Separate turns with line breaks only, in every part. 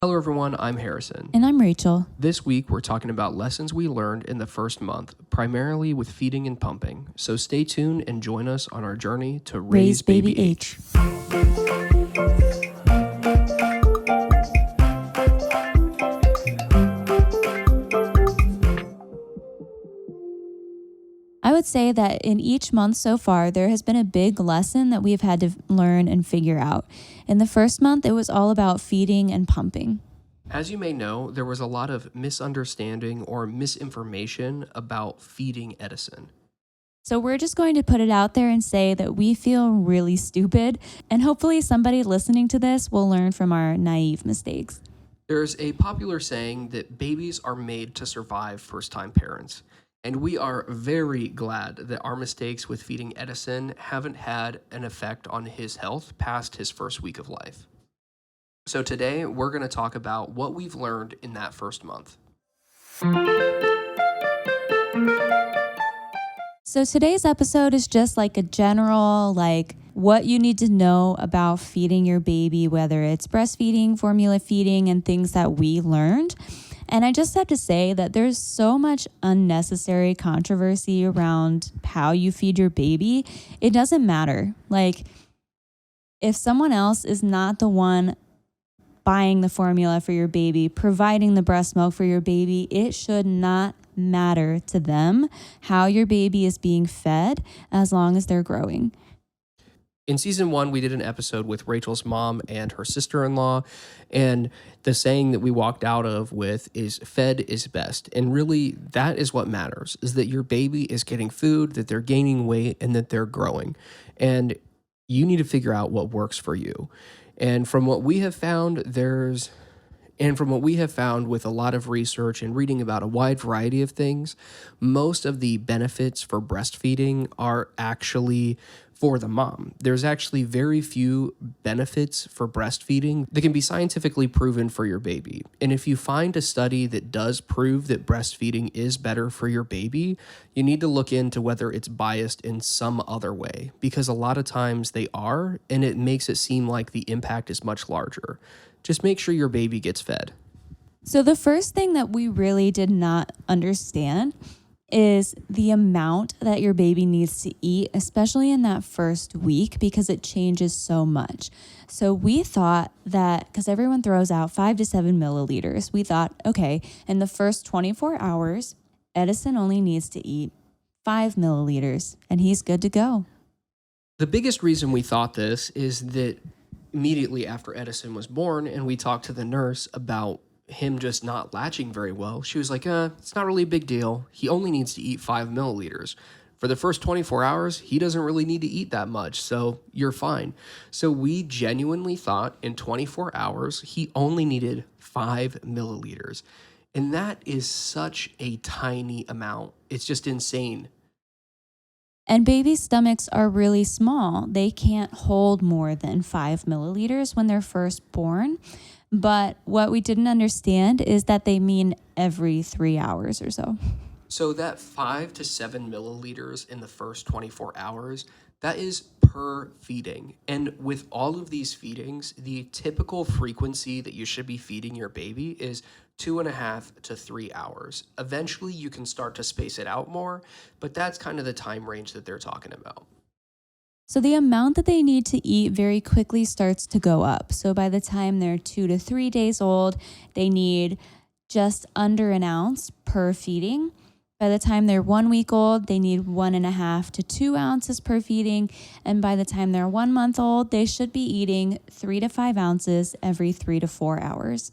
Hello everyone, I'm Harrison.
And I'm Rachel.
This week we're talking about lessons we learned in the first month, primarily with feeding and pumping. So stay tuned and join us on our journey to raise baby H.
I would say that in each month so far, there has been a big lesson that we've had to learn and figure out. In the first month, it was all about feeding and pumping.
As you may know, there was a lot of misunderstanding or misinformation about feeding Edison.
So we're just going to put it out there and say that we feel really stupid, and hopefully somebody listening to this will learn from our naive mistakes.
There's a popular saying that babies are made to survive first-time parents. And we are very glad that our mistakes with feeding Edison haven't had an effect on his health past his first week of life. So today, we're going to talk about what we've learned in that first month.
So today's episode is just like a general, what you need to know about feeding your baby, whether it's breastfeeding, formula feeding, and things that we learned. And I just have to say that there's so much unnecessary controversy around how you feed your baby. It doesn't matter. If someone else is not the one buying the formula for your baby, providing the breast milk for your baby, it should not matter to them how your baby is being fed as long as they're growing.
In season 1, we did an episode with Rachel's mom and her sister-in-law, and the saying that we walked out of with is fed is best. And really, that is what matters, is that your baby is getting food, that they're gaining weight, and that they're growing. And you need to figure out what works for you. And from what we have found, with a lot of research and reading about a wide variety of things, most of the benefits for breastfeeding are actually for the mom. There's actually very few benefits for breastfeeding that can be scientifically proven for your baby. And if you find a study that does prove that breastfeeding is better for your baby, you need to look into whether it's biased in some other way, because a lot of times they are, and it makes it seem like the impact is much larger. Just make sure your baby gets fed.
So the first thing that we really did not understand is the amount that your baby needs to eat, especially in that first week, because it changes so much. So we thought that, because everyone throws out 5 to 7 milliliters, we thought, okay, in the first 24 hours, Edison only needs to eat 5 milliliters and he's good to go.
The biggest reason we thought this is that immediately after Edison was born and we talked to the nurse about him just not latching very well, she was like, it's not really a big deal. He only needs to eat 5 milliliters. For the first 24 hours, he doesn't really need to eat that much, so you're fine. So we genuinely thought in 24 hours, he only needed 5 milliliters. And that is such a tiny amount. It's just insane.
And babies' stomachs are really small. They can't hold more than 5 milliliters when they're first born. But what we didn't understand is that they mean every 3 hours or so.
So that 5 to 7 milliliters in the first 24 hours, that is per feeding. And with all of these feedings, the typical frequency that you should be feeding your baby is 2.5 to 3 hours. Eventually, you can start to space it out more, but that's kind of the time range that they're talking about.
So the amount that they need to eat very quickly starts to go up. So by the time they're 2 to 3 days old, they need just under an ounce per feeding. By the time they're 1 week old, they need 1.5 to 2 ounces per feeding. And by the time they're 1 month old, they should be eating 3 to 5 ounces every 3 to 4 hours.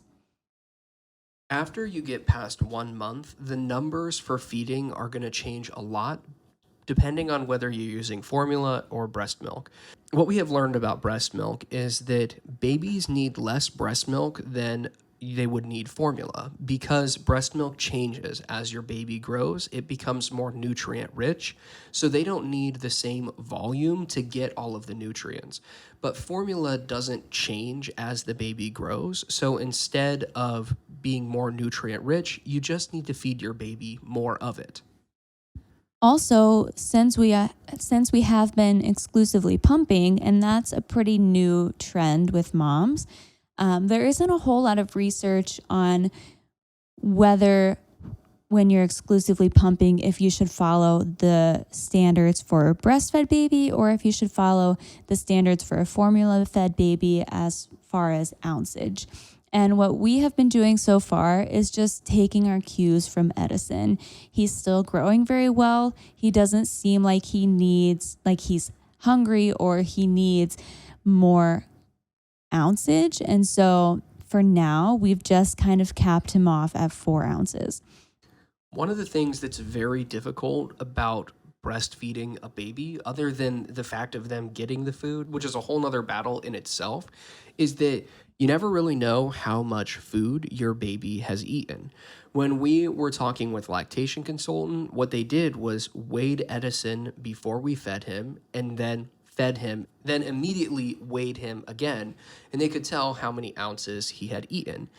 After you get past 1 month, the numbers for feeding are going to change a lot, depending on whether you're using formula or breast milk. What we have learned about breast milk is that babies need less breast milk than they would need formula, because breast milk changes as your baby grows. It becomes more nutrient rich, so they don't need the same volume to get all of the nutrients. But formula doesn't change as the baby grows, so instead of being more nutrient rich, you just need to feed your baby more of it.
Also, since we have been exclusively pumping, and that's a pretty new trend with moms, There isn't a whole lot of research on whether when you're exclusively pumping, if you should follow the standards for a breastfed baby or if you should follow the standards for a formula fed baby as far as ounceage. And what we have been doing so far is just taking our cues from Edison. He's still growing very well. He doesn't seem like he's hungry or he needs more ounceage. And so for now, we've just kind of capped him off at 4 ounces.
One of the things that's very difficult about breastfeeding a baby, other than the fact of them getting the food, which is a whole nother battle in itself, is that you never really know how much food your baby has eaten. When we were talking with lactation consultant, what they did was weighed Edison before we fed him and then fed him, then immediately weighed him again, and they could tell how many ounces he had eaten.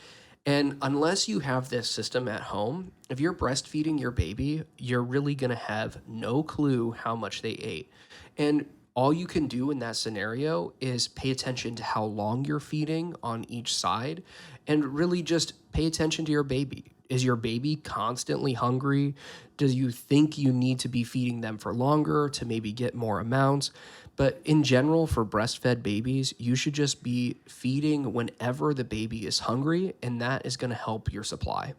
And unless you have this system at home, if you're breastfeeding your baby, you're really going to have no clue how much they ate. And all you can do in that scenario is pay attention to how long you're feeding on each side and really just pay attention to your baby. Is your baby constantly hungry? Do you think you need to be feeding them for longer to maybe get more amounts? But in general, for breastfed babies, you should just be feeding whenever the baby is hungry, and that is going to help your supply.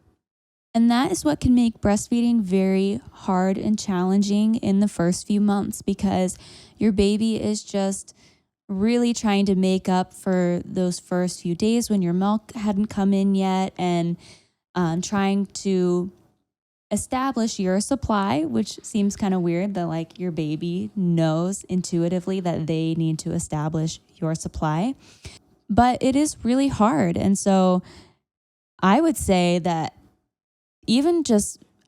And that is what can make breastfeeding very hard and challenging in the first few months because your baby is just really trying to make up for those first few days when your milk hadn't come in yet and trying to establish your supply, which seems kind of weird that like your baby knows intuitively that they need to establish your supply. But it is really hard. And so I would say that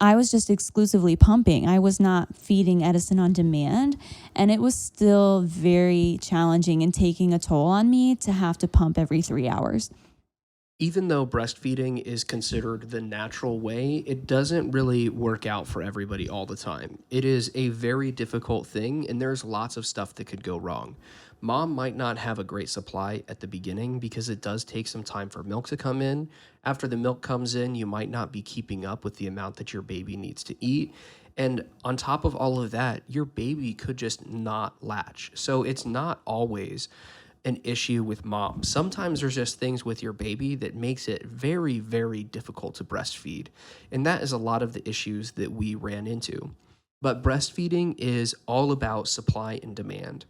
I was just exclusively pumping. I was not feeding Edison on demand. And it was still very challenging and taking a toll on me to have to pump every 3 hours.
Even though breastfeeding is considered the natural way, it doesn't really work out for everybody all the time. It is a very difficult thing, and there's lots of stuff that could go wrong. Mom might not have a great supply at the beginning because it does take some time for milk to come in. After the milk comes in, you might not be keeping up with the amount that your baby needs to eat. And on top of all of that, your baby could just not latch. So it's not always an issue with mom. Sometimes there's just things with your baby that makes it very, very difficult to breastfeed. And that is a lot of the issues that we ran into. But breastfeeding is all about supply and demand.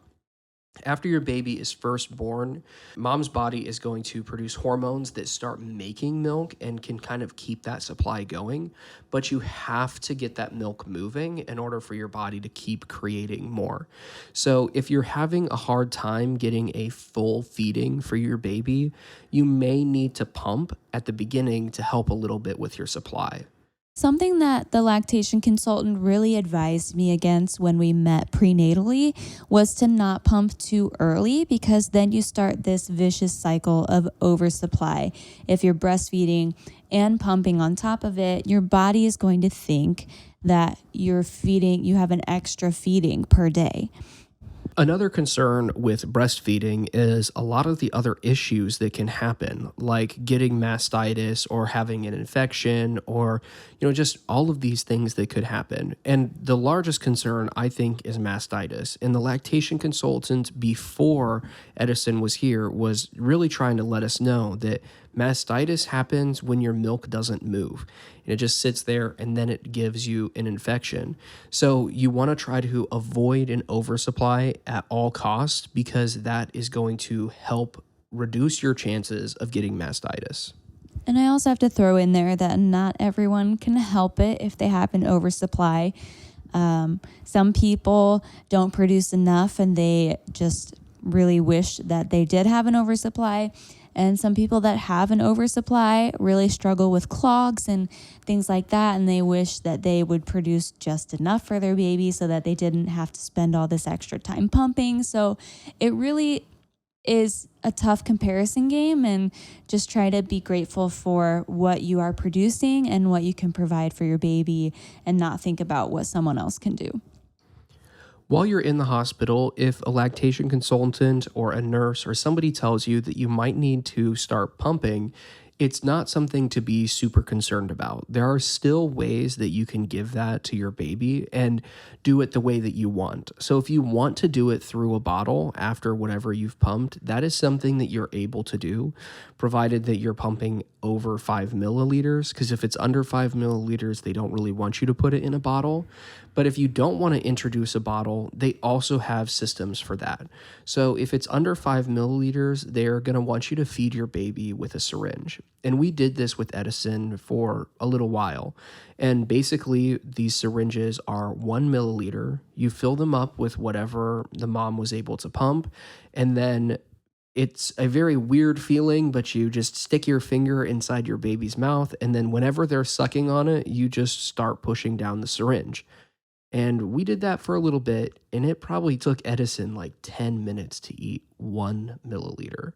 After your baby is first born, mom's body is going to produce hormones that start making milk and can kind of keep that supply going. But you have to get that milk moving in order for your body to keep creating more. So if you're having a hard time getting a full feeding for your baby, you may need to pump at the beginning to help a little bit with your supply.
Something that the lactation consultant really advised me against when we met prenatally was to not pump too early because then you start this vicious cycle of oversupply. If you're breastfeeding and pumping on top of it, your body is going to think that you have an extra feeding per day.
Another concern with breastfeeding is a lot of the other issues that can happen, like getting mastitis or having an infection or, just all of these things that could happen. And the largest concern, I think, is mastitis. And the lactation consultant before Edison was here was really trying to let us know that mastitis happens when your milk doesn't move. And it just sits there and then it gives you an infection. So you want to try to avoid an oversupply at all costs because that is going to help reduce your chances of getting mastitis.
And I also have to throw in there that not everyone can help it if they have an oversupply. Some people don't produce enough and they just really wish that they did have an oversupply. And some people that have an oversupply really struggle with clogs and things like that. And they wish that they would produce just enough for their baby so that they didn't have to spend all this extra time pumping. So it really is a tough comparison game, and just try to be grateful for what you are producing and what you can provide for your baby and not think about what someone else can do.
While you're in the hospital, if a lactation consultant or a nurse or somebody tells you that you might need to start pumping, it's not something to be super concerned about. There are still ways that you can give that to your baby and do it the way that you want. So, if you want to do it through a bottle after whatever you've pumped, that is something that you're able to do, provided that you're pumping over 5 milliliters. Because if it's under 5 milliliters, they don't really want you to put it in a bottle. But if you don't want to introduce a bottle, they also have systems for that. So if it's under 5 milliliters, they're going to want you to feed your baby with a syringe. And we did this with Edison for a little while. And basically, these syringes are 1 milliliter. You fill them up with whatever the mom was able to pump. And then it's a very weird feeling, but you just stick your finger inside your baby's mouth. And then whenever they're sucking on it, you just start pushing down the syringe. And we did that for a little bit, and it probably took Edison like 10 minutes to eat 1 milliliter.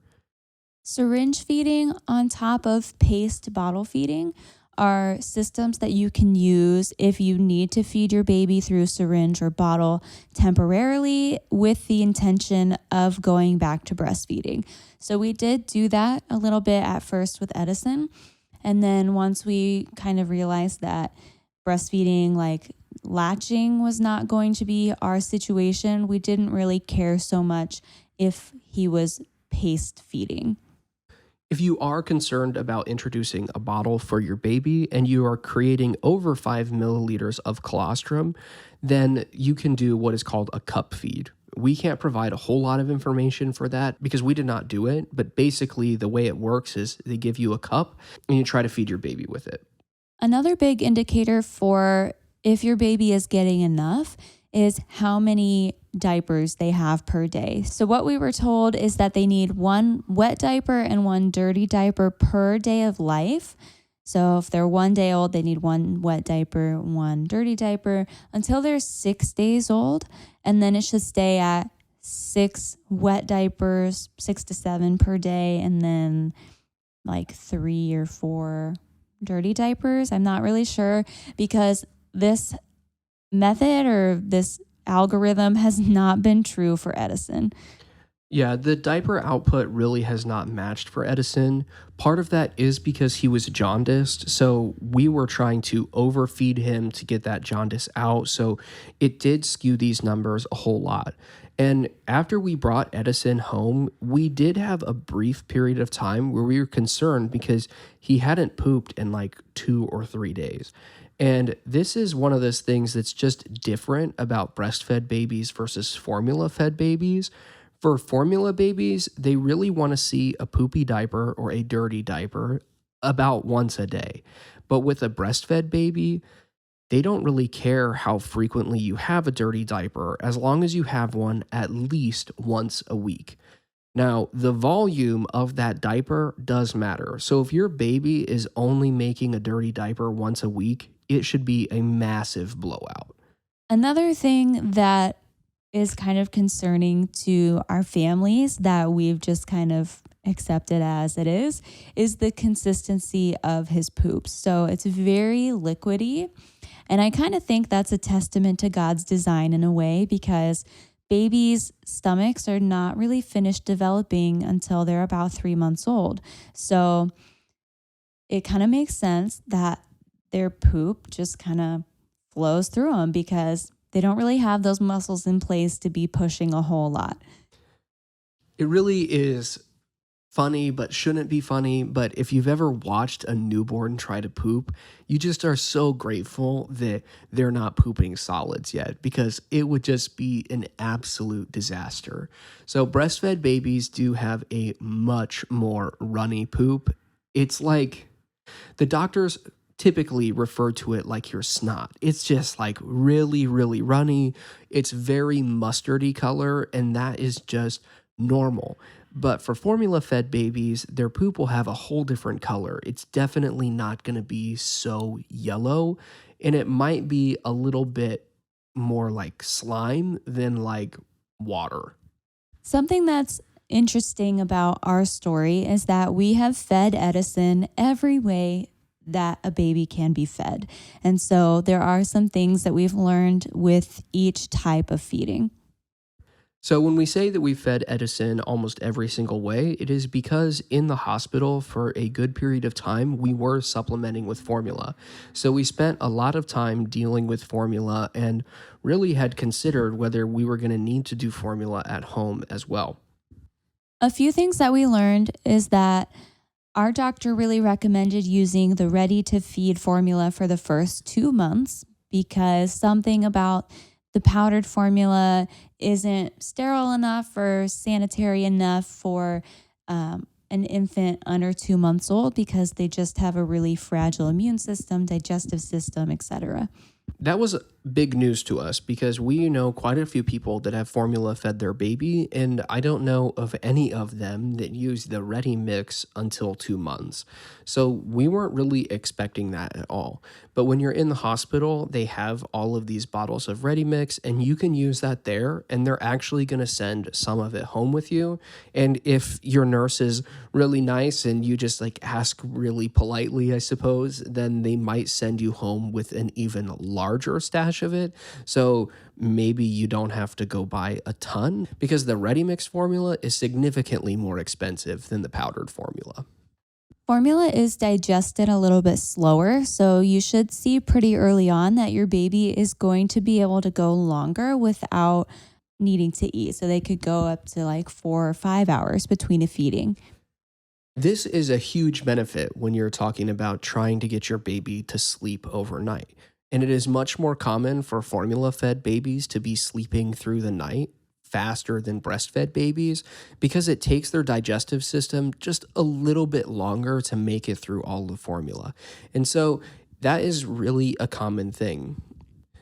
Syringe feeding on top of paced bottle feeding are systems that you can use if you need to feed your baby through syringe or bottle temporarily with the intention of going back to breastfeeding. So we did do that a little bit at first with Edison. And then once we kind of realized that breastfeeding, like latching, was not going to be our situation, we didn't really care so much if he was paced feeding.
If you are concerned about introducing a bottle for your baby and you are creating over 5 milliliters of colostrum, then you can do what is called a cup feed. We can't provide a whole lot of information for that because we did not do it, but basically the way it works is they give you a cup and you try to feed your baby with it.
Another big indicator for if your baby is getting enough is how many diapers they have per day. So what we were told is that they need one wet diaper and one dirty diaper per day of life. So if they're 1 day old, they need one wet diaper, one dirty diaper until they're 6 days old. And then it should stay at 6 wet diapers, 6 to 7 per day, and then like 3 or 4 dirty diapers. I'm not really sure because this method or this algorithm has not been true for Edison.
Yeah, the diaper output really has not matched for Edison. Part of that is because he was jaundiced, so we were trying to overfeed him to get that jaundice out, so it did skew these numbers a whole lot. And after we brought Edison home, we did have a brief period of time where we were concerned because he hadn't pooped in like 2 or 3 days. And this is one of those things that's just different about breastfed babies versus formula fed babies. For formula babies, they really want to see a poopy diaper or a dirty diaper about once a day. But with a breastfed baby, they don't really care how frequently you have a dirty diaper as long as you have one at least once a week. Now, the volume of that diaper does matter. So if your baby is only making a dirty diaper once a week, it should be a massive blowout.
Another thing that is kind of concerning to our families that we've just kind of accepted as it is the consistency of his poops. So it's very liquidy. And I kind of think that's a testament to God's design in a way because babies' stomachs are not really finished developing until they're about 3 months old. So it kind of makes sense that their poop just kind of flows through them because they don't really have those muscles in place to be pushing a whole lot.
It really is funny, but shouldn't be funny. But if you've ever watched a newborn try to poop, you just are so grateful that they're not pooping solids yet because it would just be an absolute disaster. So breastfed babies do have a much more runny poop. It's like the doctors typically refer to it like your snot. It's just like really, really runny. It's very mustardy color, and that is just normal. But for formula fed babies, their poop will have a whole different color. It's definitely not going to be so yellow, and it might be a little bit more like slime than like water.
Something that's interesting about our story is that we have fed Edison every way that a baby can be fed. And so there are some things that we've learned with each type of feeding.
So, when we say that we fed Edison almost every single way, it is because in the hospital for a good period of time, we were supplementing with formula. So, we spent a lot of time dealing with formula and really had considered whether we were going to need to do formula at home as well.
A few things that we learned is that our doctor really recommended using the ready to feed formula for the first 2 months because something about the powdered formula isn't sterile enough or sanitary enough for an infant under 2 months old because they just have a really fragile immune system, digestive system, etc.
That was big news to us because we know quite a few people that have formula fed their baby, and I don't know of any of them that use the ready mix until 2 months. So we weren't really expecting that at all. But when you're in the hospital, they have all of these bottles of ready mix, and you can use that there, and they're actually going to send some of it home with you. And if your nurse is really nice and you just like ask really politely, I suppose, then they might send you home with an even larger stash of it. So maybe you don't have to go buy a ton because the ready mix formula is significantly more expensive than the powdered formula.
Formula is digested a little bit slower, so you should see pretty early on that your baby is going to be able to go longer without needing to eat. So they could go up to like 4 or 5 hours between a feeding.
This is a huge benefit when you're talking about trying to get your baby to sleep overnight. And it is much more common for formula fed babies to be sleeping through the night faster than breastfed babies because it takes their digestive system just a little bit longer to make it through all the formula. And so that is really a common thing.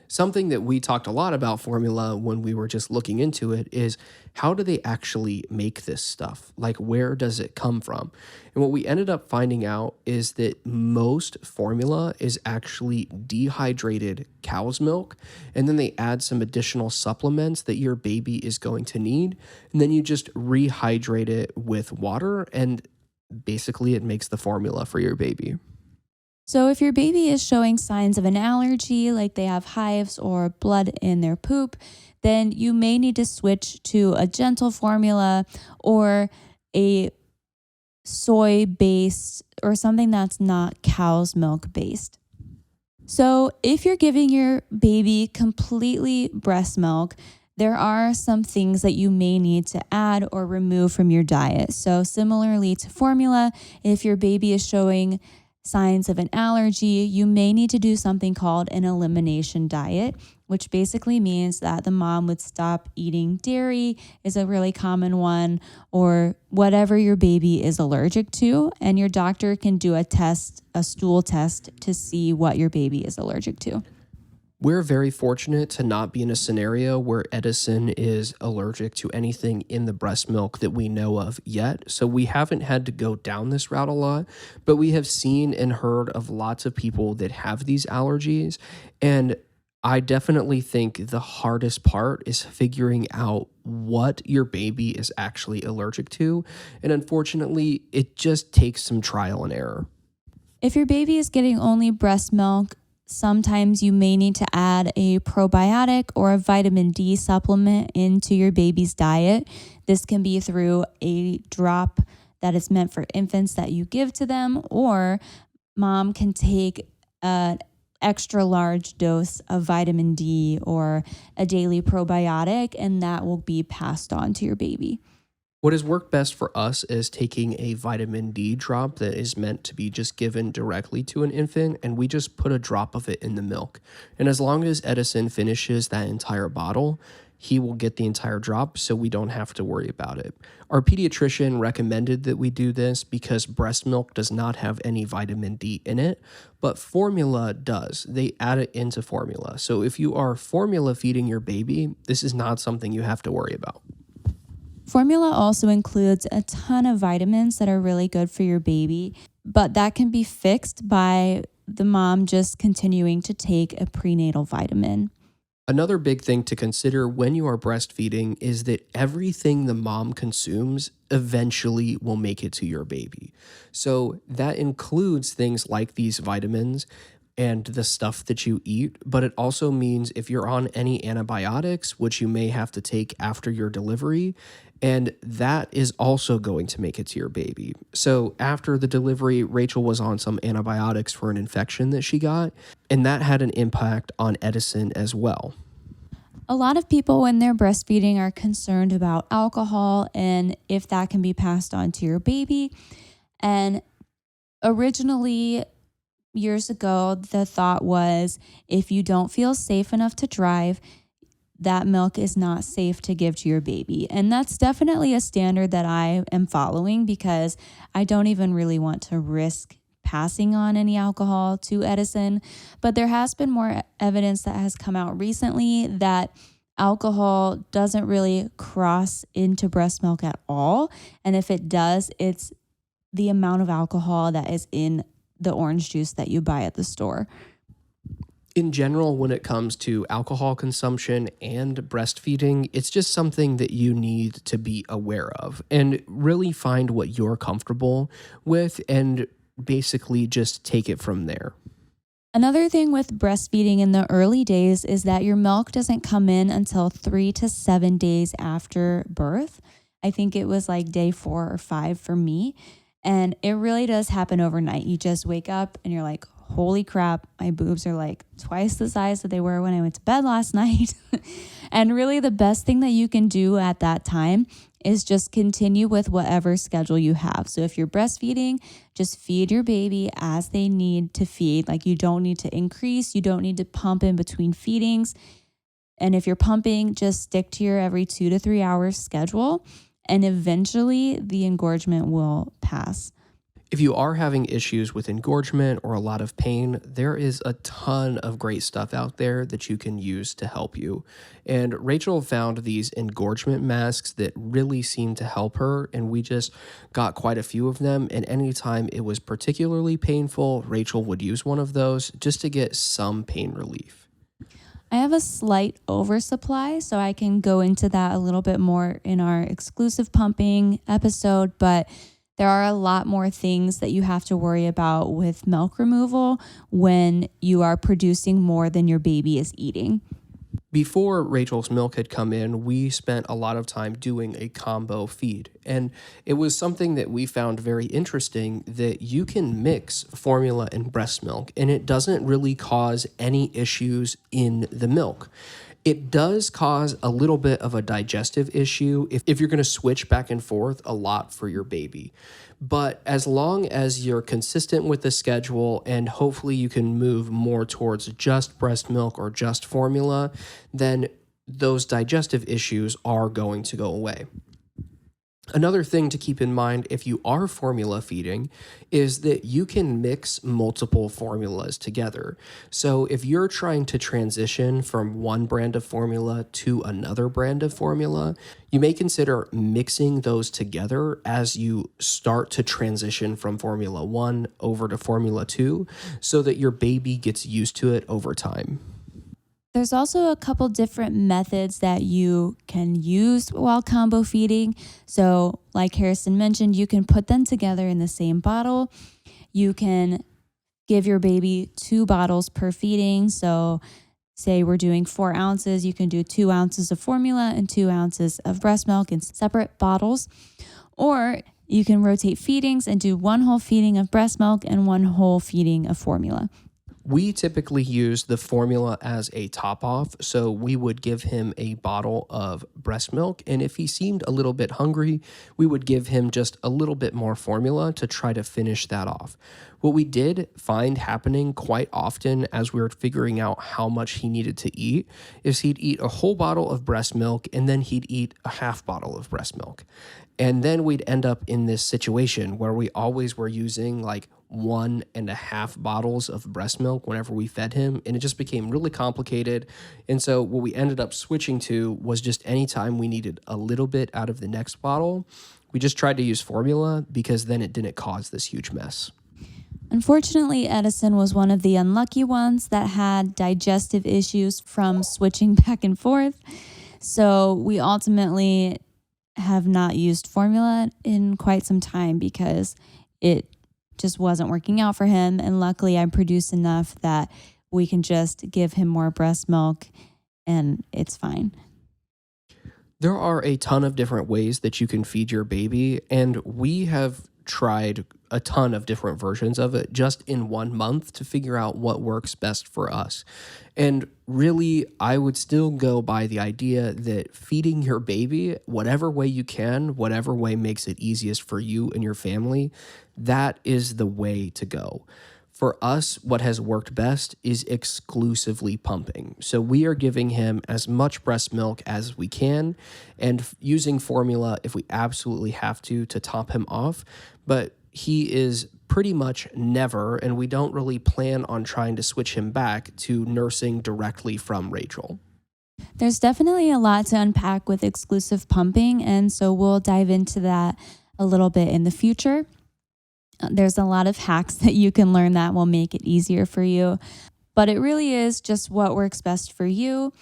Something that we talked a lot about formula when we were just looking into it is how do they actually make this stuff? Like, where does it come from? And what we ended up finding out is that most formula is actually dehydrated cow's milk, and then they add some additional supplements that your baby is going to need, and then you just rehydrate it with water, and basically it makes the formula for your baby.
So if your baby is showing signs of an allergy, like they have hives or blood in their poop, then you may need to switch to a gentle formula or a soy based or something that's not cow's milk based. So if you're giving your baby completely breast milk, there are some things that you may need to add or remove from your diet. So similarly to formula, if your baby is showing signs of an allergy, you may need to do something called an elimination diet, which basically means that the mom would stop eating dairy is a really common one, or whatever your baby is allergic to, and your doctor can do a test, a stool test to see what your baby is allergic to.
We're very fortunate to not be in a scenario where Edison is allergic to anything in the breast milk that we know of yet. So we haven't had to go down this route a lot, but we have seen and heard of lots of people that have these allergies. And I definitely think the hardest part is figuring out what your baby is actually allergic to. And unfortunately, it just takes some trial and error.
If your baby is getting only breast milk, sometimes you may need to add a probiotic or a vitamin D supplement into your baby's diet. This can be through a drop that is meant for infants that you give to them, or mom can take an extra large dose of vitamin D or a daily probiotic, and that will be passed on to your baby.
What has worked best for us is taking a vitamin D drop that is meant to be just given directly to an infant, and we just put a drop of it in the milk. And as long as Edison finishes that entire bottle, he will get the entire drop, so we don't have to worry about it. Our pediatrician recommended that we do this because breast milk does not have any vitamin D in it, but formula does. They add it into formula. So if you are formula feeding your baby, this is not something you have to worry about.
Formula also includes a ton of vitamins that are really good for your baby, but that can be fixed by the mom just continuing to take a prenatal vitamin.
Another big thing to consider when you are breastfeeding is that everything the mom consumes eventually will make it to your baby. So that includes things like these vitamins and the stuff that you eat, but it also means if you're on any antibiotics, which you may have to take after your delivery, and that is also going to make it to your baby. So after the delivery, Rachel was on some antibiotics for an infection that she got, and that had an impact on Edison as well.
A lot of people, when they're breastfeeding, are concerned about alcohol and if that can be passed on to your baby. And originally, years ago, the thought was if you don't feel safe enough to drive, that milk is not safe to give to your baby. And that's definitely a standard that I am following because I don't even really want to risk passing on any alcohol to Edison. But there has been more evidence that has come out recently that alcohol doesn't really cross into breast milk at all. And if it does, it's the amount of alcohol that is in the orange juice that you buy at the store.
In general, when it comes to alcohol consumption and breastfeeding, it's just something that you need to be aware of and really find what you're comfortable with and basically just take it from there.
Another thing with breastfeeding in the early days is that your milk doesn't come in until 3 to 7 days after birth. I think it was like day 4 or 5 for me. And it really does happen overnight. You just wake up and you're like, holy crap, my boobs are like twice the size that they were when I went to bed last night. And really the best thing that you can do at that time is just continue with whatever schedule you have. So if you're breastfeeding, just feed your baby as they need to feed. Like you don't need to increase, you don't need to pump in between feedings. And if you're pumping, just stick to your every 2 to 3 hours schedule. And eventually the engorgement will pass.
If you are having issues with engorgement or a lot of pain, there is a ton of great stuff out there that you can use to help you. And Rachel found these engorgement masks that really seemed to help her, and we just got quite a few of them. And anytime it was particularly painful, Rachel would use one of those just to get some pain relief.
I have a slight oversupply, so I can go into that a little bit more in our exclusive pumping episode, but there are a lot more things that you have to worry about with milk removal when you are producing more than your baby is eating.
Before Rachel's milk had come in, we spent a lot of time doing a combo feed. And it was something that we found very interesting that you can mix formula and breast milk, and it doesn't really cause any issues in the milk. It does cause a little bit of a digestive issue if you're going to switch back and forth a lot for your baby. But as long as you're consistent with the schedule and hopefully you can move more towards just breast milk or just formula, then those digestive issues are going to go away. Another thing to keep in mind if you are formula feeding is that you can mix multiple formulas together. So if you're trying to transition from one brand of formula to another brand of formula, you may consider mixing those together as you start to transition from Formula 1 over to Formula 2 so that your baby gets used to it over time.
There's also a couple different methods that you can use while combo feeding. So like Harrison mentioned, you can put them together in the same bottle. You can give your baby 2 bottles per feeding. So say we're doing 4 ounces, you can do 2 ounces of formula and 2 ounces of breast milk in separate bottles. Or you can rotate feedings and do 1 whole feeding of breast milk and 1 whole feeding of formula.
We typically use the formula as a top off, so we would give him a bottle of breast milk, and if he seemed a little bit hungry, we would give him just a little bit more formula to try to finish that off. What we did find happening quite often as we were figuring out how much he needed to eat is he'd eat a whole bottle of breast milk and then he'd eat a half bottle of breast milk. And then we'd end up in this situation where we always were using like 1.5 bottles of breast milk whenever we fed him, and it just became really complicated. And so what we ended up switching to was just anytime we needed a little bit out of the next bottle, we just tried to use formula because then it didn't cause this huge mess.
Unfortunately, Edison was one of the unlucky ones that had digestive issues from switching back and forth. So we ultimately have not used formula in quite some time because it just wasn't working out for him. And luckily, I produced enough that we can just give him more breast milk and it's fine.
There are a ton of different ways that you can feed your baby, and we have tried a ton of different versions of it just in 1 month to figure out what works best for us. And really, I would still go by the idea that feeding your baby, whatever way you can, whatever way makes it easiest for you and your family, that is the way to go. For us, what has worked best is exclusively pumping. So we are giving him as much breast milk as we can and using formula if we absolutely have to top him off. But he is pretty much never, and we don't really plan on trying to switch him back to nursing directly from Rachel.
There's definitely a lot to unpack with exclusive pumping, and so we'll dive into that a little bit in the future. There's a lot of hacks that you can learn that will make it easier for you, but it really is just what works best for you.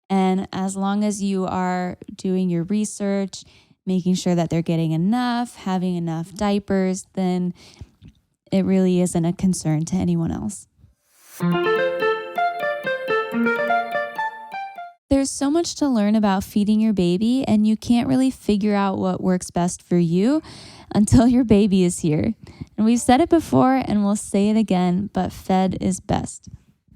And as long as you are doing your research, making sure that they're getting enough, having enough diapers, then it really isn't a concern to anyone else. There's so much to learn about feeding your baby, and you can't really figure out what works best for you until your baby is here. And we've said it before and we'll say it again, but fed is best.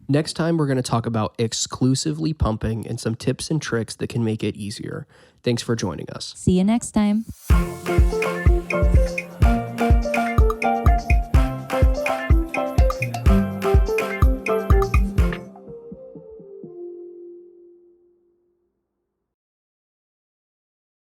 Next time, we're going to talk about exclusively pumping and some tips and tricks that can make it easier. Thanks for joining us.
See you next time.